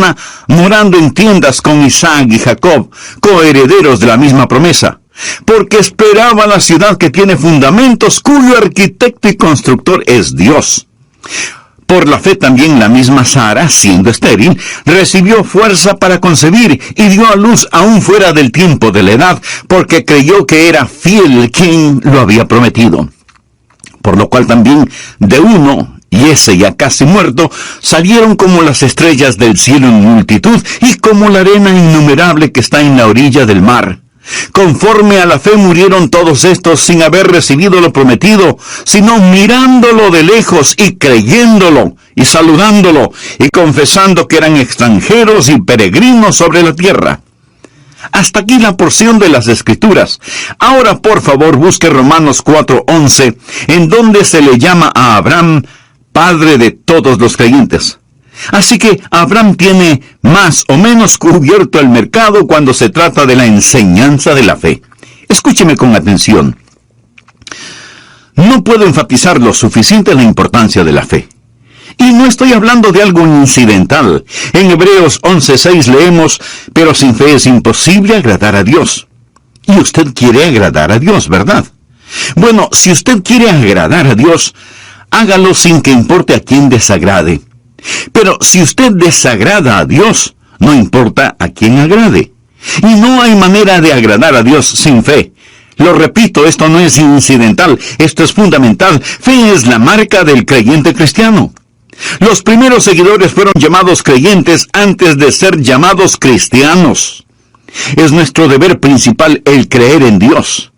cristiana morando en tiendas con Isaac y Jacob, coherederos de la misma promesa, porque esperaba la ciudad que tiene fundamentos, cuyo arquitecto y constructor es Dios. Por la fe también la misma Sara, siendo estéril, recibió fuerza para concebir y dio a luz aún fuera del tiempo de la edad, porque creyó que era fiel quien lo había prometido. Por lo cual también de uno, y ese ya casi muerto, salieron como las estrellas del cielo en multitud, y como la arena innumerable que está en la orilla del mar. Conforme a la fe murieron todos estos sin haber recibido lo prometido, sino mirándolo de lejos y creyéndolo, y saludándolo, y confesando que eran extranjeros y peregrinos sobre la tierra. Hasta aquí la porción de las Escrituras. Ahora, por favor, busque Romanos 4:11, en donde se le llama a Abraham padre de todos los creyentes. Así que Abraham tiene más o menos cubierto el mercado cuando se trata de la enseñanza de la fe. Escúcheme con atención. No puedo enfatizar lo suficiente la importancia de la fe. Y no estoy hablando de algo incidental. En Hebreos 11:6 leemos, pero sin fe es imposible agradar a Dios. Y usted quiere agradar a Dios, ¿verdad? Bueno, si usted quiere agradar a Dios, hágalo sin que importe a quién desagrade. Pero si usted desagrada a Dios, no importa a quién agrade. Y no hay manera de agradar a Dios sin fe. Lo repito, esto no es incidental, esto es fundamental. Fe es la marca del creyente cristiano. Los primeros seguidores fueron llamados creyentes antes de ser llamados cristianos. Es nuestro deber principal el creer en Dios.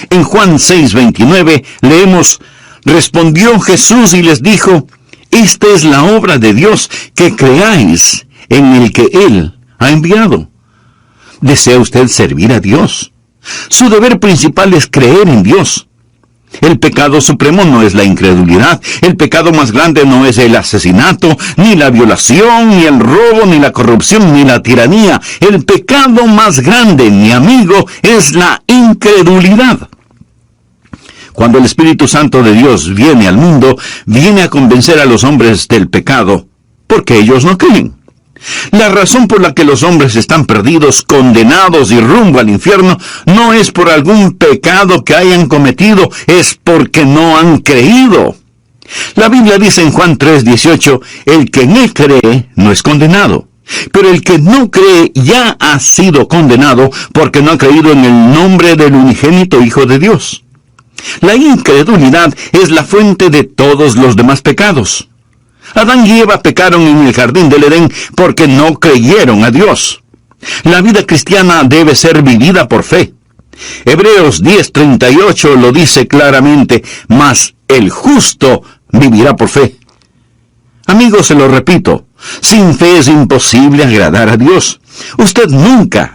En Juan 6:29 leemos, respondió Jesús y les dijo, esta es la obra de Dios, que creáis en el que Él ha enviado. ¿Desea usted servir a Dios? Su deber principal es creer en Dios. El pecado supremo no es la incredulidad. El pecado más grande no es el asesinato, ni la violación, ni el robo, ni la corrupción, ni la tiranía. El pecado más grande, mi amigo, es la incredulidad. Cuando el Espíritu Santo de Dios viene al mundo, viene a convencer a los hombres del pecado, porque ellos no creen. La razón por la que los hombres están perdidos, condenados y rumbo al infierno, no es por algún pecado que hayan cometido, es porque no han creído. La Biblia dice en Juan 3:18, el que en él cree no es condenado. Pero el que no cree ya ha sido condenado porque no ha creído en el nombre del unigénito Hijo de Dios. La incredulidad es la fuente de todos los demás pecados. Adán y Eva pecaron en el jardín del Edén porque no creyeron a Dios. La vida cristiana debe ser vivida por fe. Hebreos 10:38 lo dice claramente, mas el justo vivirá por fe. Amigos, se lo repito, sin fe es imposible agradar a Dios. Usted nunca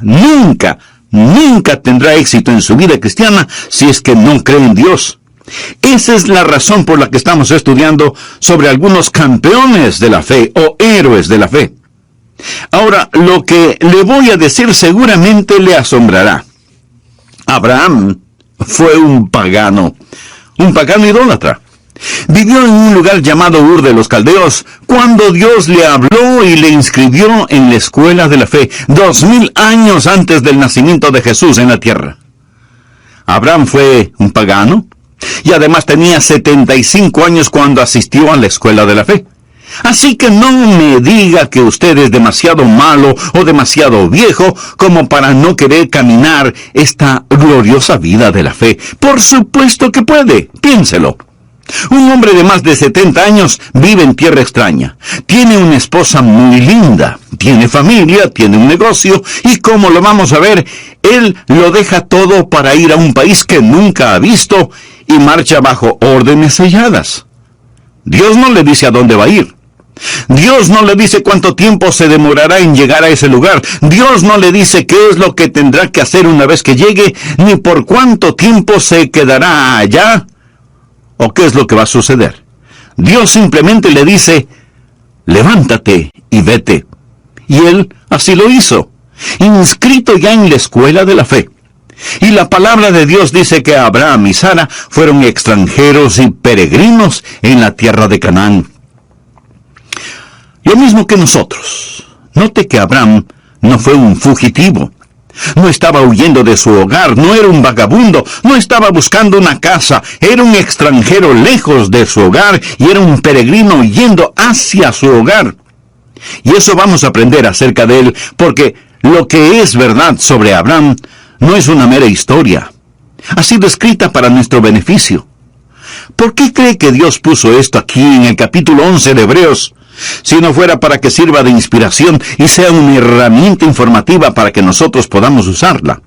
tendrá éxito en su vida cristiana si es que no cree en Dios. Esa es la razón por la que estamos estudiando sobre algunos campeones de la fe o héroes de la fe. Ahora, lo que le voy a decir seguramente le asombrará. Abraham fue un pagano idólatra. Vivió en un lugar llamado Ur de los Caldeos, cuando Dios le habló y le inscribió en la escuela de la fe, 2000 años antes del nacimiento de Jesús en la tierra. Abraham fue un pagano, y además tenía 75 años cuando asistió a la escuela de la fe. Así que no me diga que usted es demasiado malo o demasiado viejo como para no querer caminar esta gloriosa vida de la fe. Por supuesto que puede, piénselo. Un hombre de más de 70 años vive en tierra extraña. Tiene una esposa muy linda, tiene familia, tiene un negocio, y como lo vamos a ver, él lo deja todo para ir a un país que nunca ha visto y marcha bajo órdenes selladas. Dios no le dice a dónde va a ir. Dios no le dice cuánto tiempo se demorará en llegar a ese lugar. Dios no le dice qué es lo que tendrá que hacer una vez que llegue, ni por cuánto tiempo se quedará allá, o qué es lo que va a suceder. Dios simplemente le dice, levántate y vete. Y él así lo hizo, inscrito ya en la escuela de la fe. Y la palabra de Dios dice que Abraham y Sara fueron extranjeros y peregrinos en la tierra de Canaán. Lo mismo que nosotros Note que Abraham no fue un fugitivo. No estaba huyendo de su hogar, no era un vagabundo, no estaba buscando una casa, era un extranjero lejos de su hogar y era un peregrino yendo hacia su hogar. Y eso vamos a aprender acerca de él, porque lo que es verdad sobre Abraham no es una mera historia. Ha sido escrita para nuestro beneficio. ¿Por qué cree que Dios puso esto aquí en el capítulo 11 de Hebreos? Si no fuera para que sirva de inspiración y sea una herramienta informativa para que nosotros podamos usarla.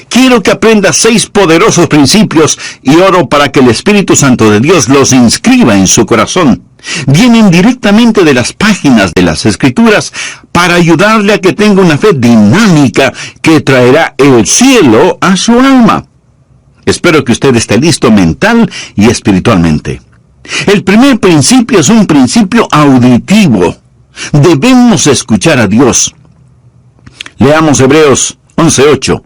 Quiero que aprenda 6 poderosos principios y oro para que el Espíritu Santo de Dios los inscriba en su corazón. Vienen directamente de las páginas de las Escrituras para ayudarle a que tenga una fe dinámica que traerá el cielo a su alma. Espero que usted esté listo mental y espiritualmente. El primer principio es un principio auditivo. Debemos escuchar a Dios. Leamos Hebreos 11:8.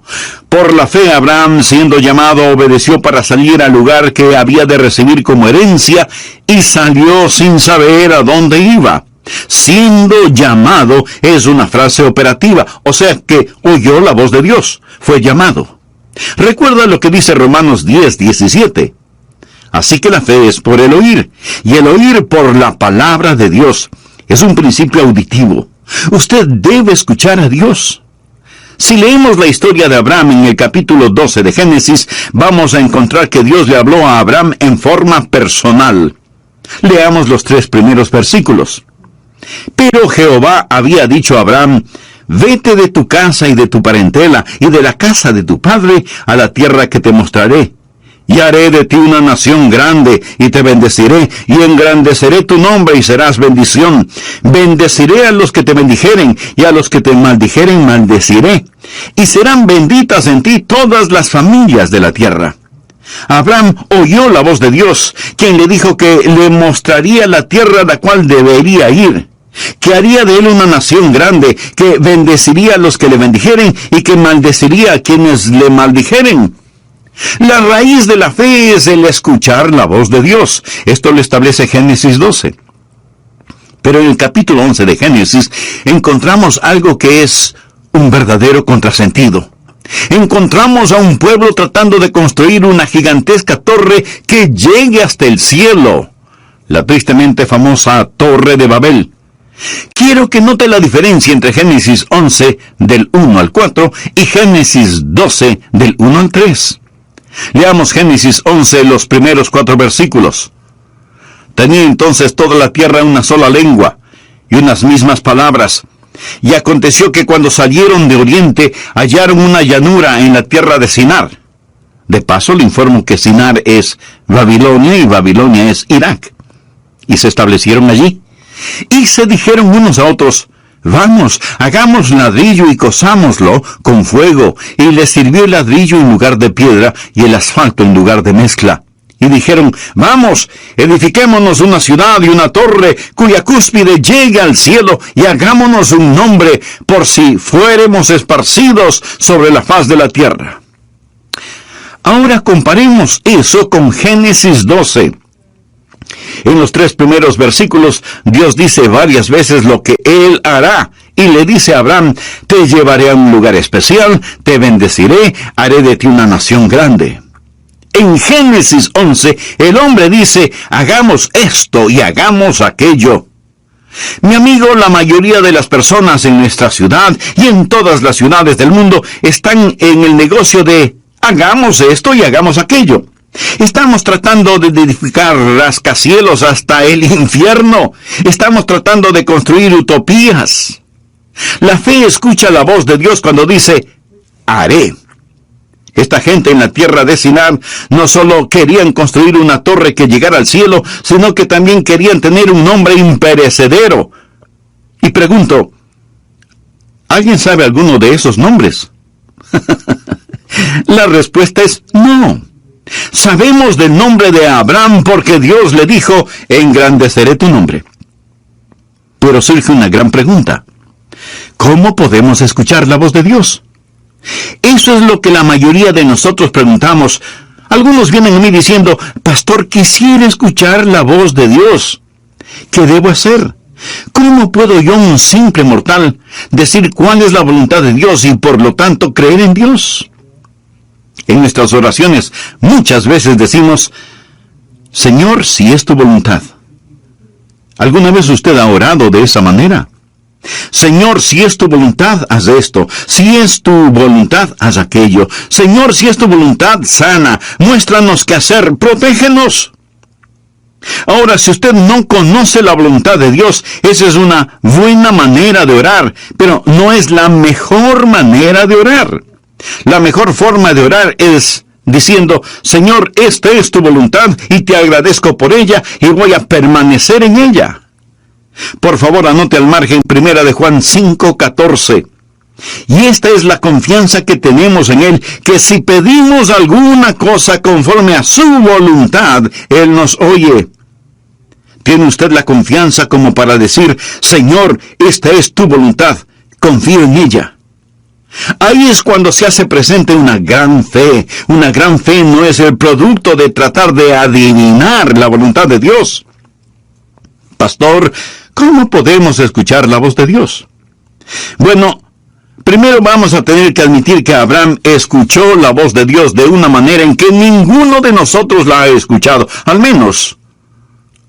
Por la fe Abraham, siendo llamado, obedeció para salir al lugar que había de recibir como herencia, y salió sin saber a dónde iba. Siendo llamado es una frase operativa, o sea que oyó la voz de Dios, fue llamado. Recuerda lo que dice Romanos 10:17. Así que la fe es por el oír, y el oír por la palabra de Dios. Es un principio auditivo. Usted debe escuchar a Dios. Si leemos la historia de Abraham en el capítulo 12 de Génesis, vamos a encontrar que Dios le habló a Abraham en forma personal. Leamos los 3 primeros versículos. Pero Jehová había dicho a Abraham: vete de tu casa y de tu parentela y de la casa de tu padre a la tierra que te mostraré. Y haré de ti una nación grande, y te bendeciré, y engrandeceré tu nombre, y serás bendición. Bendeciré a los que te bendijeren, y a los que te maldijeren maldeciré. Y serán benditas en ti todas las familias de la tierra. Abraham oyó la voz de Dios, quien le dijo que le mostraría la tierra a la cual debería ir, que haría de él una nación grande, que bendeciría a los que le bendijeren, y que maldeciría a quienes le maldijeren. La raíz de la fe es el escuchar la voz de Dios. Esto lo establece Génesis 12. Pero en el capítulo 11 de Génesis encontramos algo que es un verdadero contrasentido. Encontramos a un pueblo tratando de construir una gigantesca torre que llegue hasta el cielo. La tristemente famosa Torre de Babel. Quiero que note la diferencia entre Génesis 11 del 1 al 4 y Génesis 12 del 1 al 3. Leamos Génesis 11, los primeros 4 versículos. Tenía entonces toda la tierra una sola lengua, y unas mismas palabras. Y aconteció que cuando salieron de oriente, hallaron una llanura en la tierra de Sinar. De paso le informo que Sinar es Babilonia, y Babilonia es Irak. Y se establecieron allí. Y se dijeron unos a otros: vamos, hagamos ladrillo y cozámoslo con fuego. Y les sirvió el ladrillo en lugar de piedra y el asfalto en lugar de mezcla. Y dijeron: vamos, edifiquémonos una ciudad y una torre cuya cúspide llegue al cielo, y hagámonos un nombre, por si fuéremos esparcidos sobre la faz de la tierra. Ahora comparemos eso con Génesis 12. En los 3 primeros versículos, Dios dice varias veces lo que Él hará, y le dice a Abraham: te llevaré a un lugar especial, te bendeciré, haré de ti una nación grande. En Génesis 11, el hombre dice: hagamos esto y hagamos aquello. Mi amigo, la mayoría de las personas en nuestra ciudad y en todas las ciudades del mundo están en el negocio de hagamos esto y hagamos aquello. Estamos tratando de edificar rascacielos hasta el infierno. Estamos tratando de construir utopías. La fe escucha la voz de Dios cuando dice: haré. Esta gente en la tierra de Sinar no solo querían construir una torre que llegara al cielo, sino que también querían tener un nombre imperecedero. Y pregunto, ¿alguien sabe alguno de esos nombres? La respuesta es no. Sabemos del nombre de Abraham porque Dios le dijo: engrandeceré tu nombre. Pero surge una gran pregunta: ¿cómo podemos escuchar la voz de Dios? Eso es lo que la mayoría de nosotros preguntamos. Algunos vienen a mí diciendo: pastor, quisiera escuchar la voz de Dios. ¿Qué debo hacer? ¿Cómo puedo yo, un simple mortal, decir cuál es la voluntad de Dios y por lo tanto creer en Dios? En nuestras oraciones muchas veces decimos, Señor, si es tu voluntad. ¿Alguna vez usted ha orado de esa manera? Señor, si es tu voluntad, haz esto. Si es tu voluntad, haz aquello. Señor, si es tu voluntad, sana. Muéstranos qué hacer. Protégenos. Ahora, si usted no conoce la voluntad de Dios, esa es una buena manera de orar, pero no es la mejor manera de orar. La mejor forma de orar es diciendo, Señor, esta es tu voluntad y te agradezco por ella y voy a permanecer en ella. Por favor, anote al margen 1 de Juan 5:14. Y esta es la confianza que tenemos en Él, que si pedimos alguna cosa conforme a su voluntad, Él nos oye. ¿Tiene usted la confianza como para decir, Señor, esta es tu voluntad, confío en ella? Ahí es cuando se hace presente una gran fe. Una gran fe no es el producto de tratar de adivinar la voluntad de Dios. Pastor, ¿cómo podemos escuchar la voz de Dios? Bueno, primero vamos a tener que admitir que Abraham escuchó la voz de Dios de una manera en que ninguno de nosotros la ha escuchado. Al menos,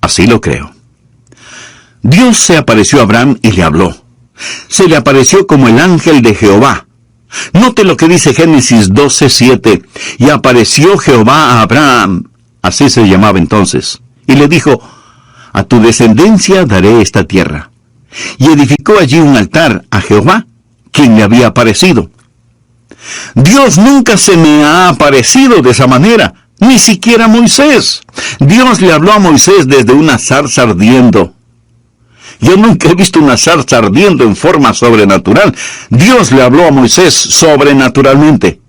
así lo creo. Dios se apareció a Abraham y le habló. Se le apareció como el ángel de Jehová. Note lo que dice Génesis 12:7. Y apareció Jehová a Abraham, así se llamaba entonces, y le dijo, a tu descendencia daré esta tierra. Y edificó allí un altar a Jehová, quien le había aparecido. Dios nunca se me ha aparecido de esa manera, ni siquiera a Moisés. Dios le habló a Moisés desde una zarza ardiendo. Yo nunca he visto una zarza ardiendo en forma sobrenatural. Dios le habló a Moisés sobrenaturalmente.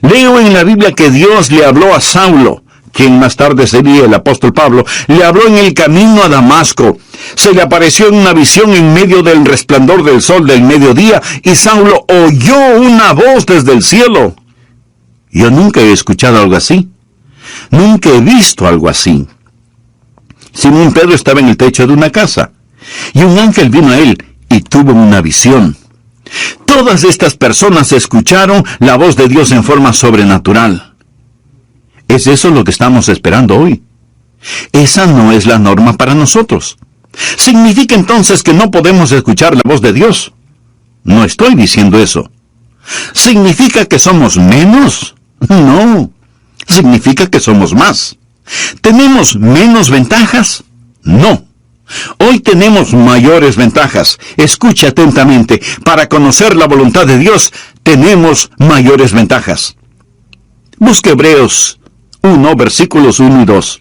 Leo en la Biblia que Dios le habló a Saulo, quien más tarde sería el apóstol Pablo. Le habló en el camino a Damasco. Se le apareció en una visión en medio del resplandor del sol del mediodía, y Saulo oyó una voz desde el cielo. Yo nunca he escuchado algo así. Nunca he visto algo así. Simón Pedro estaba en el techo de una casa, y un ángel vino a él y tuvo una visión. Todas estas personas escucharon la voz de Dios en forma sobrenatural. ¿Es eso lo que estamos esperando hoy? Esa no es la norma para nosotros. ¿Significa entonces que no podemos escuchar la voz de Dios? No estoy diciendo eso. ¿Significa que somos menos? No. Significa que somos más. ¿Tenemos menos ventajas? No. Hoy tenemos mayores ventajas. Escuche atentamente. Para conocer la voluntad de Dios, tenemos mayores ventajas. Busque Hebreos 1, versículos 1 y 2.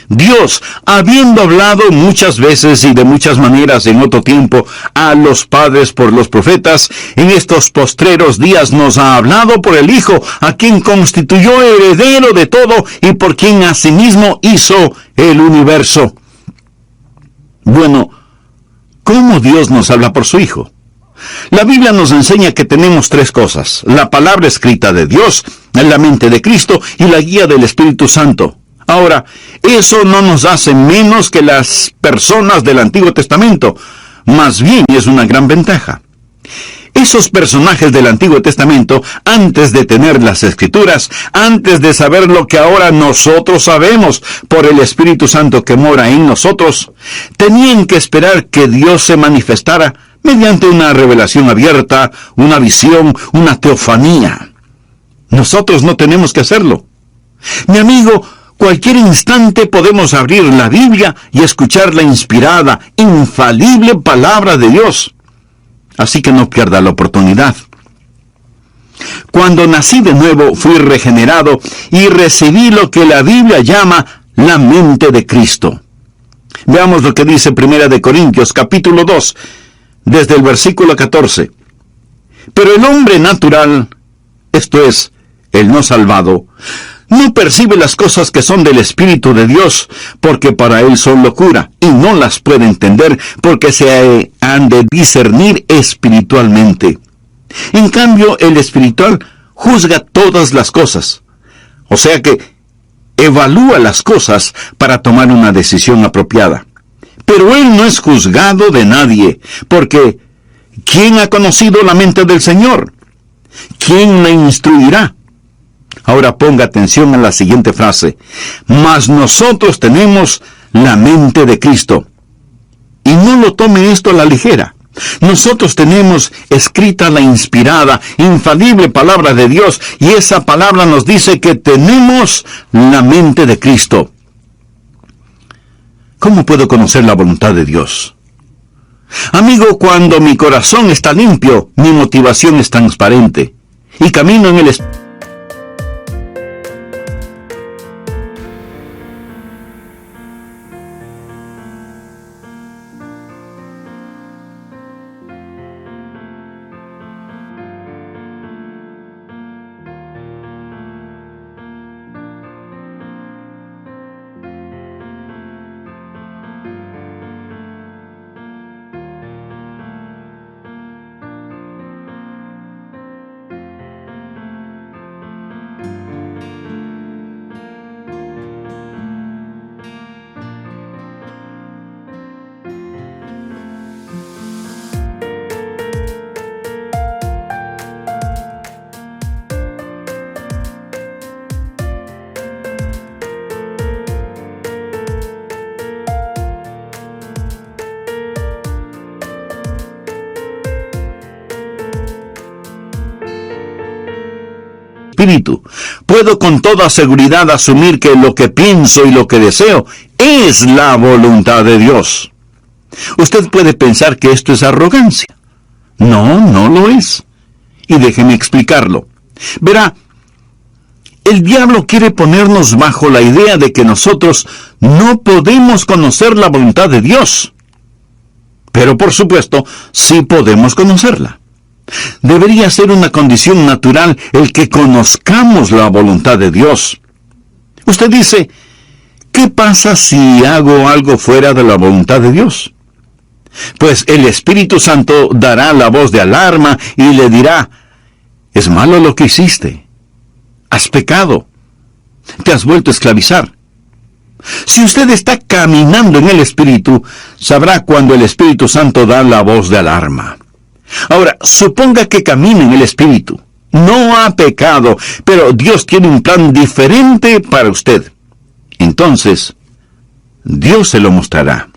Dios, habiendo hablado muchas veces y de muchas maneras en otro tiempo a los padres por los profetas, en estos postreros días nos ha hablado por el Hijo, a quien constituyó heredero de todo y por quien asimismo hizo el universo. Bueno, ¿cómo Dios nos habla por su Hijo? La Biblia nos enseña que tenemos tres cosas: la palabra escrita de Dios, la mente de Cristo y la guía del Espíritu Santo. Ahora, eso no nos hace menos que las personas del Antiguo Testamento. Más bien es una gran ventaja. Esos personajes del Antiguo Testamento, antes de tener las Escrituras, antes de saber lo que ahora nosotros sabemos por el Espíritu Santo que mora en nosotros, tenían que esperar que Dios se manifestara mediante una revelación abierta, una visión, una teofanía. Nosotros no tenemos que hacerlo. Mi amigo, cualquier instante podemos abrir la Biblia y escuchar la inspirada, infalible palabra de Dios. Así que no pierda la oportunidad. Cuando nací de nuevo, fui regenerado y recibí lo que la Biblia llama la mente de Cristo. Veamos lo que dice 1 Corintios, capítulo 2, desde el versículo 14. Pero el hombre natural, esto es, el no salvado, no percibe las cosas que son del Espíritu de Dios, porque para él son locura, y no las puede entender, porque se han de discernir espiritualmente. En cambio, el espiritual juzga todas las cosas. O sea que evalúa las cosas para tomar una decisión apropiada. Pero él no es juzgado de nadie, porque ¿quién ha conocido la mente del Señor? ¿Quién le instruirá? Ahora ponga atención a la siguiente frase. Mas nosotros tenemos la mente de Cristo. Y no lo tome esto a la ligera. Nosotros tenemos escrita la inspirada, infalible palabra de Dios, y esa palabra nos dice que tenemos la mente de Cristo. ¿Cómo puedo conocer la voluntad de Dios? Amigo, cuando mi corazón está limpio, mi motivación es transparente, y camino en el Espíritu. Puedo con toda seguridad asumir que lo que pienso y lo que deseo es la voluntad de Dios. Usted puede pensar que esto es arrogancia. No, no lo es. Y déjeme explicarlo. Verá, el diablo quiere ponernos bajo la idea de que nosotros no podemos conocer la voluntad de Dios. Pero por supuesto, sí podemos conocerla. Debería ser una condición natural el que conozcamos la voluntad de Dios. Usted dice, ¿qué pasa si hago algo fuera de la voluntad de Dios? Pues el Espíritu Santo dará la voz de alarma y le dirá, es malo lo que hiciste. Has pecado. Te has vuelto a esclavizar. Si usted está caminando en el Espíritu, sabrá cuando el Espíritu Santo da la voz de alarma. Ahora, suponga que camina en el Espíritu. No ha pecado, pero Dios tiene un plan diferente para usted. Entonces, Dios se lo mostrará.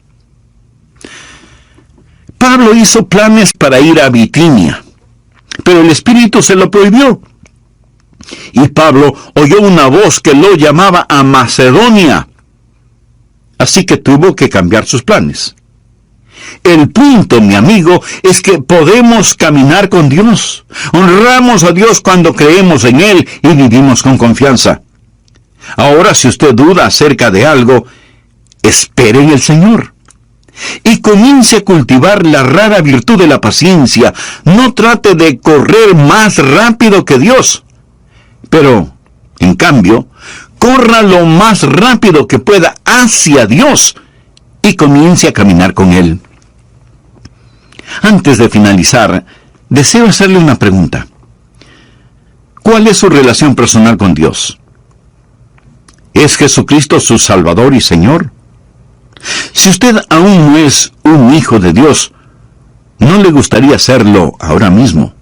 Pablo hizo planes para ir a Bitinia, pero el Espíritu se lo prohibió. Y Pablo oyó una voz que lo llamaba a Macedonia. Así que tuvo que cambiar sus planes. El punto, mi amigo, es que podemos caminar con Dios. Honramos a Dios cuando creemos en Él y vivimos con confianza. Ahora, si usted duda acerca de algo, espere en el Señor. Y comience a cultivar la rara virtud de la paciencia. No trate de correr más rápido que Dios. Pero, en cambio, corra lo más rápido que pueda hacia Dios y comience a caminar con Él. Antes de finalizar, deseo hacerle una pregunta. ¿Cuál es su relación personal con Dios? ¿Es Jesucristo su Salvador y Señor? Si usted aún no es un hijo de Dios, ¿no le gustaría serlo ahora mismo?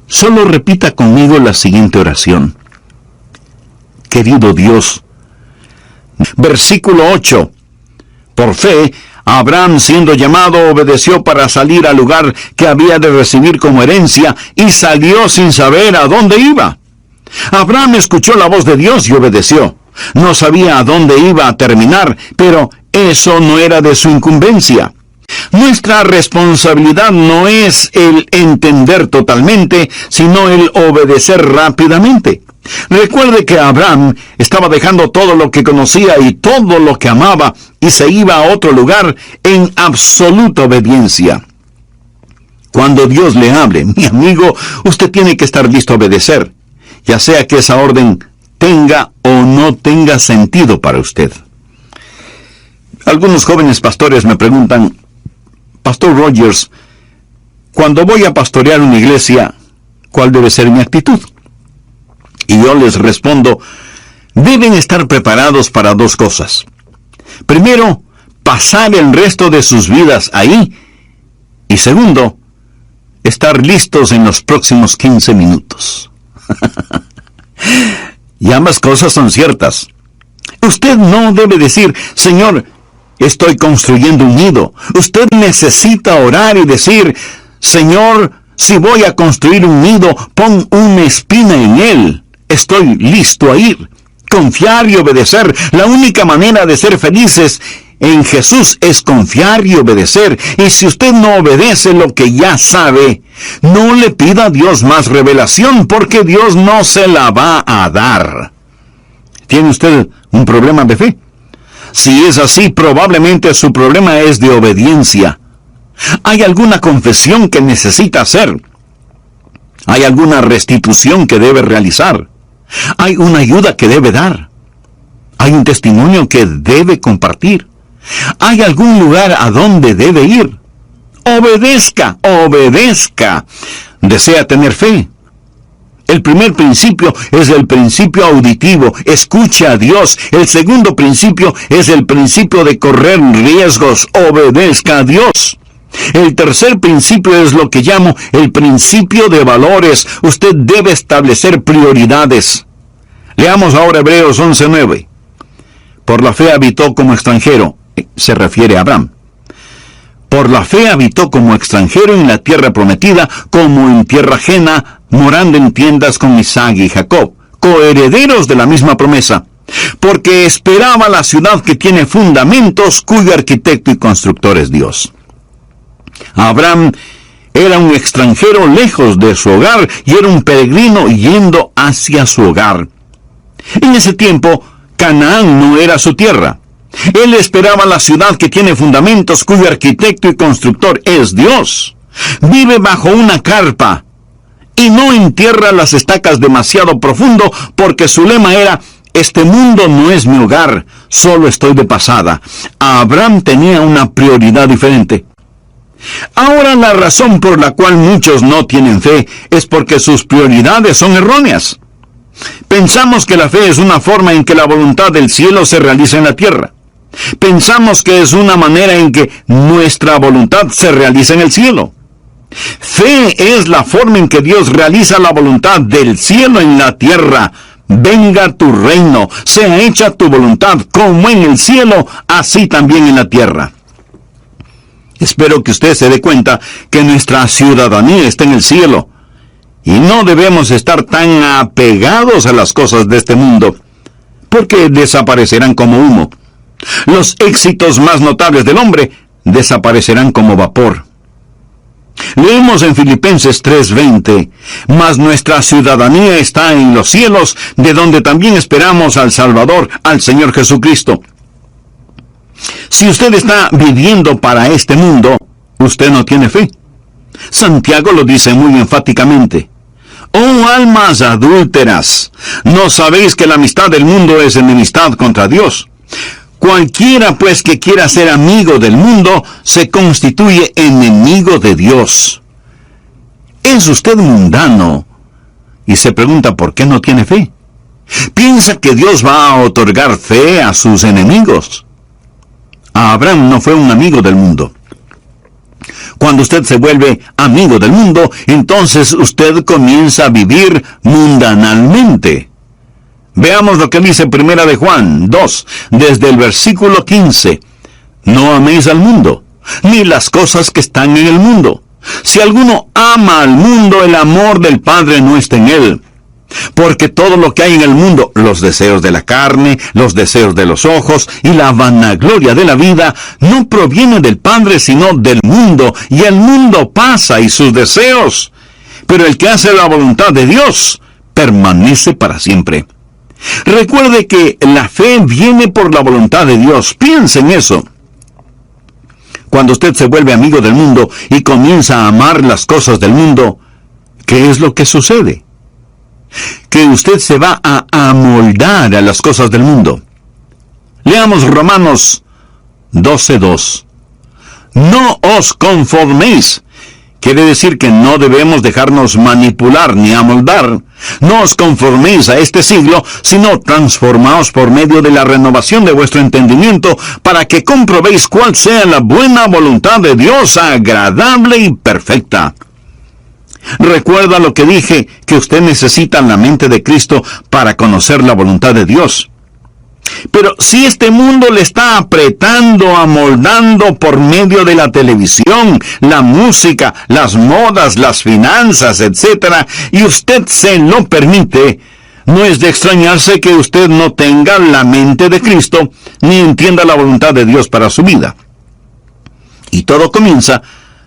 Solo repita conmigo la siguiente oración. Querido Dios. Versículo 8. Por fe, Abraham, siendo llamado, obedeció para salir al lugar que había de recibir como herencia, y salió sin saber a dónde iba. Abraham escuchó la voz de Dios y obedeció. No sabía a dónde iba a terminar, pero eso no era de su incumbencia. Nuestra responsabilidad no es el entender totalmente, sino el obedecer rápidamente. Recuerde que Abraham estaba dejando todo lo que conocía y todo lo que amaba y se iba a otro lugar en absoluta obediencia. Cuando Dios le hable, mi amigo, usted tiene que estar listo a obedecer, ya sea que esa orden tenga o no tenga sentido para usted. Algunos jóvenes pastores me preguntan, Pastor Rogers, cuando voy a pastorear una iglesia, ¿cuál debe ser mi actitud? Y yo les respondo, deben estar preparados para dos cosas. Primero, pasar el resto de sus vidas ahí. Y segundo, estar listos en los próximos 15 minutos. Y ambas cosas son ciertas. Usted no debe decir, Señor, estoy construyendo un nido. Usted necesita orar y decir, Señor, si voy a construir un nido, pon una espina en él. Estoy listo a ir. Confiar y obedecer. La única manera de ser felices en Jesús es confiar y obedecer. Y si usted no obedece lo que ya sabe, no le pida a Dios más revelación, porque Dios no se la va a dar. ¿Tiene usted un problema de fe? Si es así, probablemente su problema es de obediencia. ¿Hay alguna confesión que necesita hacer? ¿Hay alguna restitución que debe realizar? ¿Hay una ayuda que debe dar? ¿Hay un testimonio que debe compartir? ¿Hay algún lugar a donde debe ir? Obedezca, obedezca. ¿Desea tener fe? El primer principio es el principio auditivo. Escuche a Dios. El segundo principio es el principio de correr riesgos. Obedezca a Dios. El tercer principio es lo que llamo el principio de valores. Usted debe establecer prioridades. Leamos ahora Hebreos 11:9. Por la fe habitó como extranjero. Se refiere a Abraham. Por la fe habitó como extranjero en la tierra prometida, como en tierra ajena, morando en tiendas con Isaac y Jacob, coherederos de la misma promesa, porque esperaba la ciudad que tiene fundamentos, cuyo arquitecto y constructor es Dios. Abraham era un extranjero lejos de su hogar y era un peregrino yendo hacia su hogar. En ese tiempo, Canaán no era su tierra. Él esperaba la ciudad que tiene fundamentos, cuyo arquitecto y constructor es Dios. Vive bajo una carpa y no entierra las estacas demasiado profundo, porque su lema era: este mundo no es mi hogar, solo estoy de pasada. Abraham tenía una prioridad diferente. Ahora, la razón por la cual muchos no tienen fe es porque sus prioridades son erróneas. Pensamos que la fe es una forma en que la voluntad del cielo se realiza en la tierra. Pensamos que es una manera en que nuestra voluntad se realiza en el cielo. Fe es la forma en que Dios realiza la voluntad del cielo en la tierra. Venga tu reino, sea hecha tu voluntad, como en el cielo, así también en la tierra. Espero que usted se dé cuenta que nuestra ciudadanía está en el cielo, y no debemos estar tan apegados a las cosas de este mundo, porque desaparecerán como humo. Los éxitos más notables del hombre desaparecerán como vapor. Leemos en Filipenses 3:20, mas nuestra ciudadanía está en los cielos, de donde también esperamos al Salvador, al Señor Jesucristo. Si usted está viviendo para este mundo, usted no tiene fe. Santiago lo dice muy enfáticamente. Oh almas adúlteras, ¿no sabéis que la amistad del mundo es enemistad contra Dios? Cualquiera pues que quiera ser amigo del mundo, se constituye enemigo de Dios. ¿Es usted mundano y se pregunta por qué no tiene fe? ¿Piensa que Dios va a otorgar fe a sus enemigos? Abraham no fue un amigo del mundo. Cuando usted se vuelve amigo del mundo, entonces usted comienza a vivir mundanalmente. Veamos lo que dice 1 de Juan 2, desde el versículo 15. No améis al mundo, ni las cosas que están en el mundo. Si alguno ama al mundo, el amor del Padre no está en él. Porque todo lo que hay en el mundo, los deseos de la carne, los deseos de los ojos y la vanagloria de la vida, no proviene del Padre, sino del mundo. Y el mundo pasa y sus deseos. Pero el que hace la voluntad de Dios permanece para siempre. Recuerde que la fe viene por la voluntad de Dios. Piense en eso. Cuando usted se vuelve amigo del mundo y comienza a amar las cosas del mundo, ¿qué es lo que sucede? Que usted se va a amoldar a las cosas del mundo. Leamos Romanos 12:2. No os conforméis, Quiere decir que no debemos dejarnos manipular ni amoldar. No os conforméis a este siglo, sino transformaos por medio de la renovación de vuestro entendimiento, para que comprobéis cuál sea la buena voluntad de Dios, agradable y perfecta. Recuerda lo que dije, que usted necesita la mente de Cristo para conocer la voluntad de Dios. Pero si este mundo le está apretando, amoldando por medio de la televisión, la música, las modas, las finanzas, etc., y usted se lo permite, no es de extrañarse que usted no tenga la mente de Cristo, ni entienda la voluntad de Dios para su vida. Y todo comienza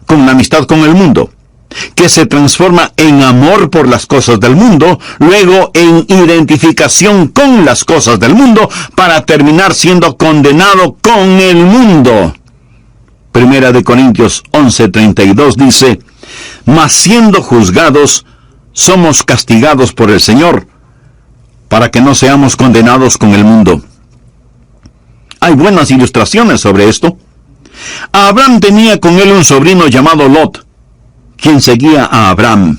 con la amistad con el mundo, que se transforma en amor por las cosas del mundo, luego en identificación con las cosas del mundo, para terminar siendo condenado con el mundo. Primera de Corintios 11:32 dice: mas siendo juzgados, somos castigados por el Señor, para que no seamos condenados con el mundo. Hay buenas ilustraciones sobre esto. Abraham tenía con él un sobrino llamado Lot, quien seguía a Abraham.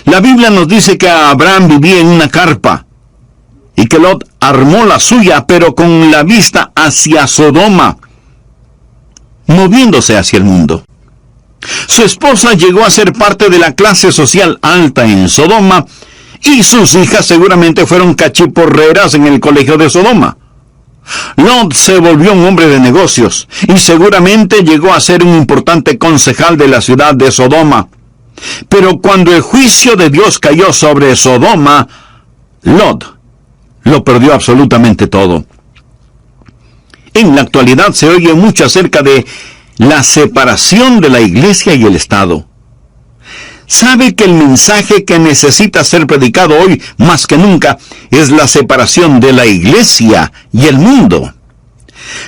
La Biblia nos dice que Abraham vivía en una carpa y que Lot armó la suya, pero con la vista hacia Sodoma, moviéndose hacia el mundo. Su esposa llegó a ser parte de la clase social alta en Sodoma, y sus hijas seguramente fueron cachiporreras en el colegio de Sodoma. Lot se volvió un hombre de negocios y seguramente llegó a ser un importante concejal de la ciudad de Sodoma. Pero cuando el juicio de Dios cayó sobre Sodoma, Lot lo perdió absolutamente todo. En la actualidad se oye mucho acerca de la separación de la iglesia y el Estado. ¿Sabe que el mensaje que necesita ser predicado hoy más que nunca es la separación de la iglesia y el mundo?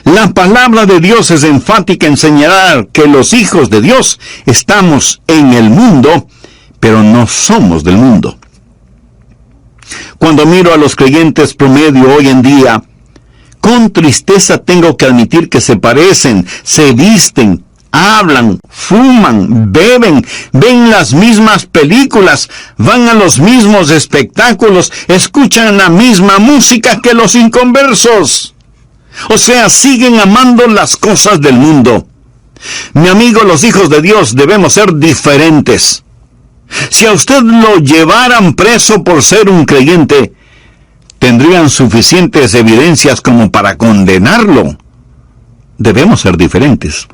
La palabra de Dios es enfática en señalar que los hijos de Dios estamos en el mundo, pero no somos del mundo. Cuando miro a los creyentes promedio hoy en día, con tristeza tengo que admitir que se parecen, se visten, hablan, fuman, beben, ven las mismas películas, van a los mismos espectáculos, escuchan la misma música que los inconversos. O sea, siguen amando las cosas del mundo. Mi amigo, los hijos de Dios debemos ser diferentes. Si a usted lo llevaran preso por ser un creyente, tendrían suficientes evidencias como para condenarlo. Debemos ser diferentes.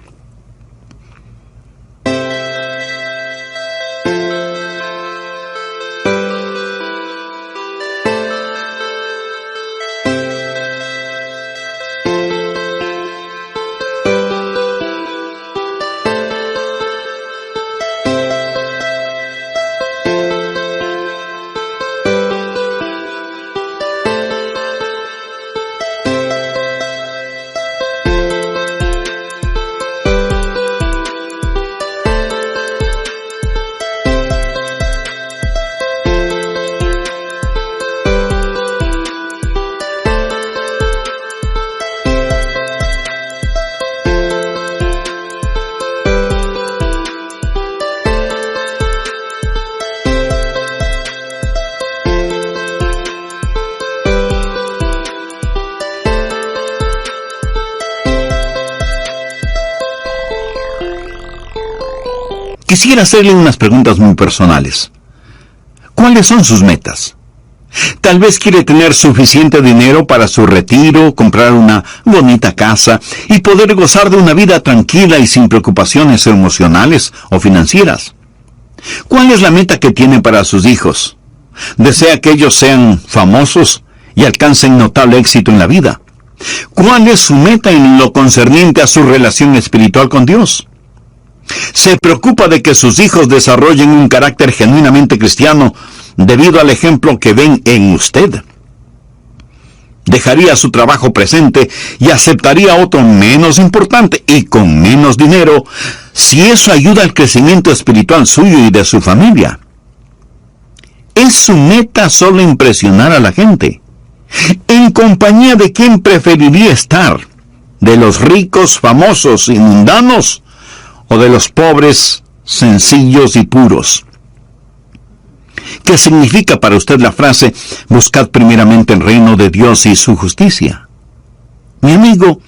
Quisiera hacerle unas preguntas muy personales. ¿Cuáles son sus metas? Tal vez quiere tener suficiente dinero para su retiro, comprar una bonita casa y poder gozar de una vida tranquila y sin preocupaciones emocionales o financieras. ¿Cuál es la meta que tiene para sus hijos? ¿Desea que ellos sean famosos y alcancen notable éxito en la vida? ¿Cuál es su meta en lo concerniente a su relación espiritual con Dios? ¿Se preocupa de que sus hijos desarrollen un carácter genuinamente cristiano debido al ejemplo que ven en usted? ¿Dejaría su trabajo presente y aceptaría otro menos importante y con menos dinero si eso ayuda al crecimiento espiritual suyo y de su familia? ¿Es su meta solo impresionar a la gente? ¿En compañía de quién preferiría estar? ¿De los ricos, famosos y mundanos? ¿O de los pobres, sencillos y puros. ¿Qué significa para usted la frase, buscad primeramente el reino de Dios y su justicia? Mi amigo,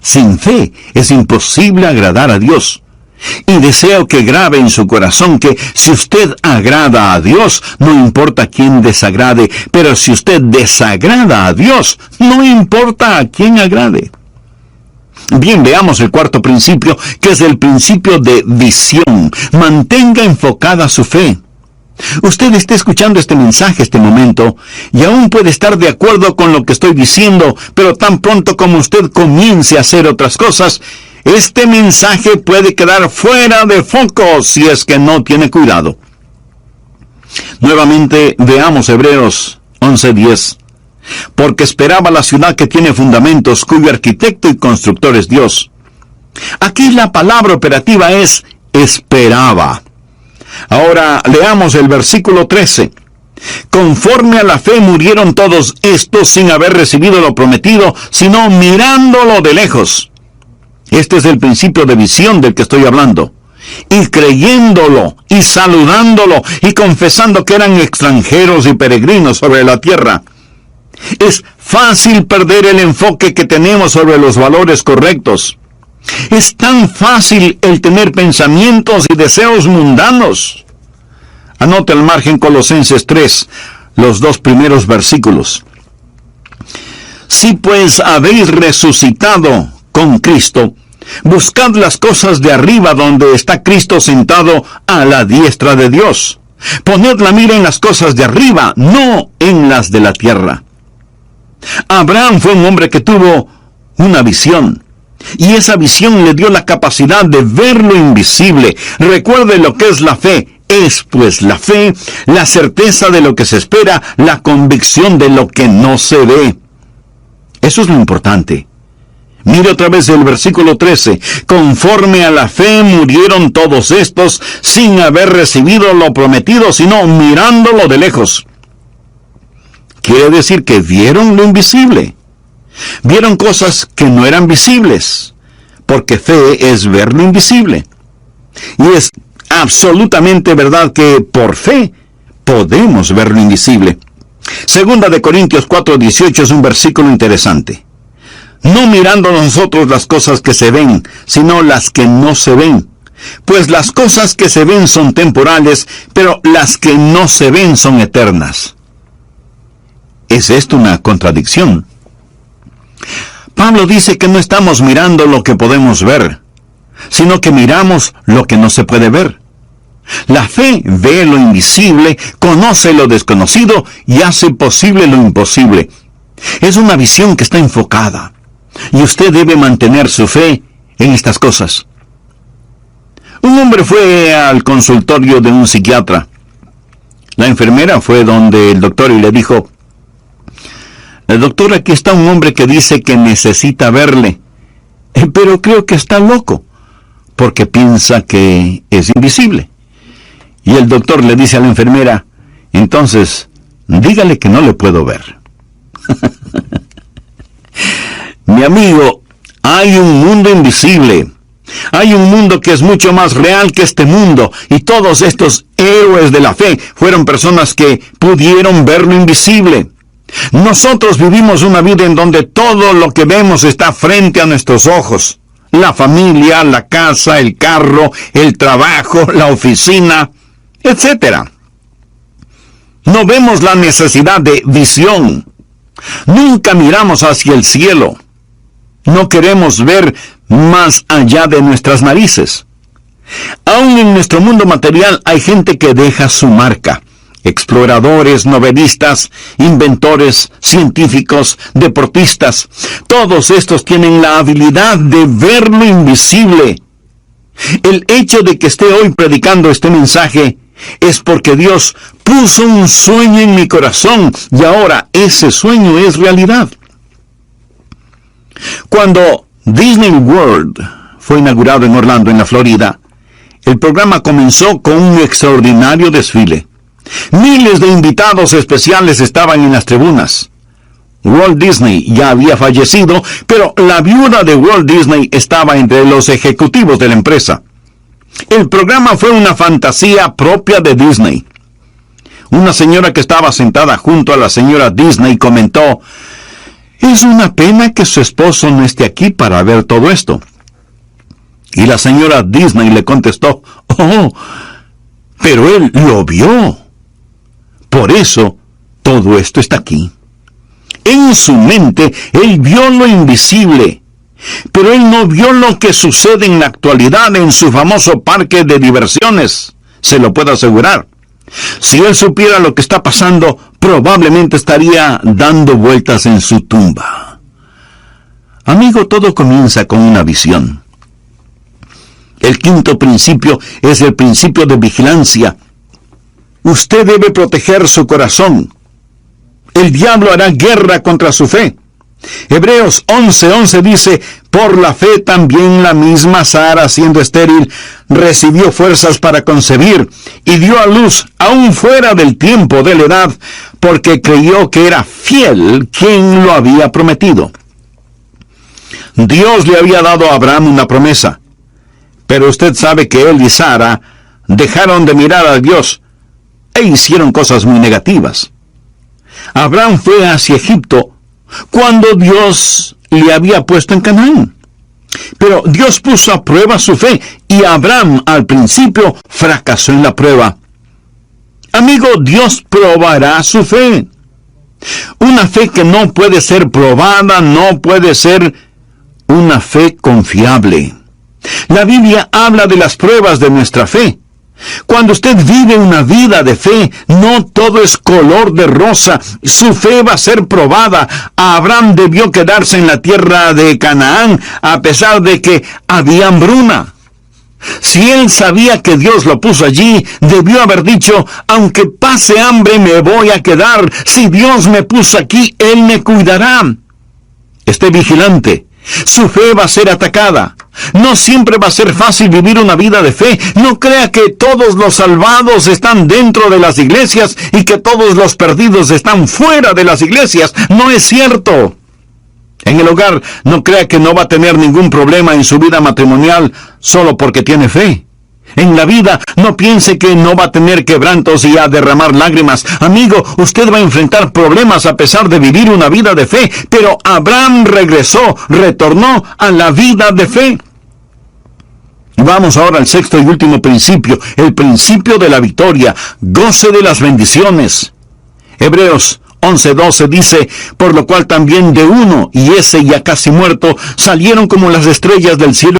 sin fe es imposible agradar a Dios. Y deseo que grabe en su corazón que si usted agrada a Dios, no importa a quién desagrade, pero si usted desagrada a Dios, no importa a quién agrade. Bien, veamos el cuarto principio, que es el principio de visión. Mantenga enfocada su fe. Usted está escuchando este mensaje este momento y aún puede estar de acuerdo con lo que estoy diciendo, pero tan pronto como usted comience a hacer otras cosas, este mensaje puede quedar fuera de foco si es que no tiene cuidado. Nuevamente veamos Hebreos 11:10. Porque esperaba la ciudad que tiene fundamentos, cuyo arquitecto y constructor es Dios. Aquí la palabra operativa es esperaba. Ahora leamos el versículo 13. Conforme a la fe murieron todos estos sin haber recibido lo prometido, sino mirándolo de lejos. Este es el principio de visión del que estoy hablando. Y creyéndolo, y saludándolo, y confesando que eran extranjeros y peregrinos sobre la tierra. Es fácil perder el enfoque que tenemos sobre los valores correctos. Es tan fácil el tener pensamientos y deseos mundanos. Anote al margen Colosenses 3, los 2 primeros versículos. Si pues habéis resucitado con Cristo, buscad las cosas de arriba donde está Cristo sentado a la diestra de Dios. Poned la mira en las cosas de arriba, no en las de la tierra. Abraham fue un hombre que tuvo una visión. Y esa visión le dio la capacidad de ver lo invisible. Recuerde lo que es la fe. Es pues la fe, la certeza de lo que se espera, la convicción de lo que no se ve. Eso es lo importante. Mire otra vez el versículo 13. Conforme a la fe murieron todos estos sin haber recibido lo prometido, sino mirándolo de lejos. Quiere decir que vieron lo invisible. Vieron cosas que no eran visibles, porque fe es ver lo invisible. Y es absolutamente verdad que por fe podemos ver lo invisible. Segunda de Corintios 4:18 es un versículo interesante. No mirando nosotros las cosas que se ven, sino las que no se ven. Pues las cosas que se ven son temporales, pero las que no se ven son eternas. ¿Es esto una contradicción? Pablo dice que no estamos mirando lo que podemos ver, sino que miramos lo que no se puede ver. La fe ve lo invisible, conoce lo desconocido y hace posible lo imposible. Es una visión que está enfocada, y usted debe mantener su fe en estas cosas. Un hombre fue al consultorio de un psiquiatra. La enfermera fue donde el doctor y le dijo: doctor, aquí está un hombre que dice que necesita verle, pero creo que está loco, porque piensa que es invisible. Y el doctor le dice a la enfermera: entonces, dígale que no le puedo ver. Mi amigo, hay un mundo invisible. Hay un mundo que es mucho más real que este mundo, y todos estos héroes de la fe fueron personas que pudieron ver lo invisible. Nosotros vivimos una vida en donde todo lo que vemos está frente a nuestros ojos. La familia, la casa, el carro, el trabajo, la oficina, etc. No vemos la necesidad de visión. Nunca miramos hacia el cielo. No queremos ver más allá de nuestras narices. Aún en nuestro mundo material hay gente que deja su marca. Exploradores, novelistas, inventores, científicos, deportistas. Todos estos tienen la habilidad de ver lo invisible. El hecho de que esté hoy predicando este mensaje es porque Dios puso un sueño en mi corazón y ahora ese sueño es realidad. Cuando Disney World fue inaugurado en Orlando, en la Florida, el programa comenzó con un extraordinario desfile. Miles de invitados especiales estaban en las tribunas. Walt Disney ya había fallecido, pero la viuda de Walt Disney estaba entre los ejecutivos de la empresa. El programa fue una fantasía propia de Disney. Una señora que estaba sentada junto a la señora Disney comentó: «Es una pena que su esposo no esté aquí para ver todo esto». Y la señora Disney le contestó: «Oh, pero él lo vio. Por eso todo esto está aquí». En su mente, él vio lo invisible, pero él no vio lo que sucede en la actualidad en su famoso parque de diversiones, se lo puedo asegurar. Si él supiera lo que está pasando, probablemente estaría dando vueltas en su tumba. Amigo, todo comienza con una visión. El quinto principio es el principio de vigilancia. Usted debe proteger su corazón. El diablo hará guerra contra su fe. Hebreos 11:11 dice: «Por la fe también la misma Sara, siendo estéril, recibió fuerzas para concebir, y dio a luz aún fuera del tiempo de la edad, porque creyó que era fiel quien lo había prometido». Dios le había dado a Abraham una promesa, pero usted sabe que él y Sara dejaron de mirar a Dios e hicieron cosas muy negativas. Abraham fue hacia Egipto cuando Dios le había puesto en Canaán. Pero Dios puso a prueba su fe, y Abraham al principio fracasó en la prueba. Amigo, Dios probará su fe. Una fe que no puede ser probada no puede ser una fe confiable. La Biblia habla de las pruebas de nuestra fe. Cuando usted vive una vida de fe, no todo es color de rosa. Su fe va a ser probada. Abraham debió quedarse en la tierra de Canaán a pesar de que había hambruna. Si él sabía que Dios lo puso allí, debió haber dicho: «Aunque pase hambre, me voy a quedar. Si Dios me puso aquí, Él me cuidará». Esté vigilante. Su fe va a ser atacada. No siempre va a ser fácil vivir una vida de fe. No crea que todos los salvados están dentro de las iglesias y que todos los perdidos están fuera de las iglesias. No es cierto. En el hogar, no crea que no va a tener ningún problema en su vida matrimonial solo porque tiene fe. En la vida, no piense que no va a tener quebrantos y a derramar lágrimas. Amigo, usted va a enfrentar problemas a pesar de vivir una vida de fe. Pero Abraham retornó a la vida de fe. Vamos ahora al sexto y último principio, el principio de la victoria. Goce de las bendiciones. Hebreos 11:12 dice: «Por lo cual también de uno, y ese ya casi muerto, salieron como las estrellas del cielo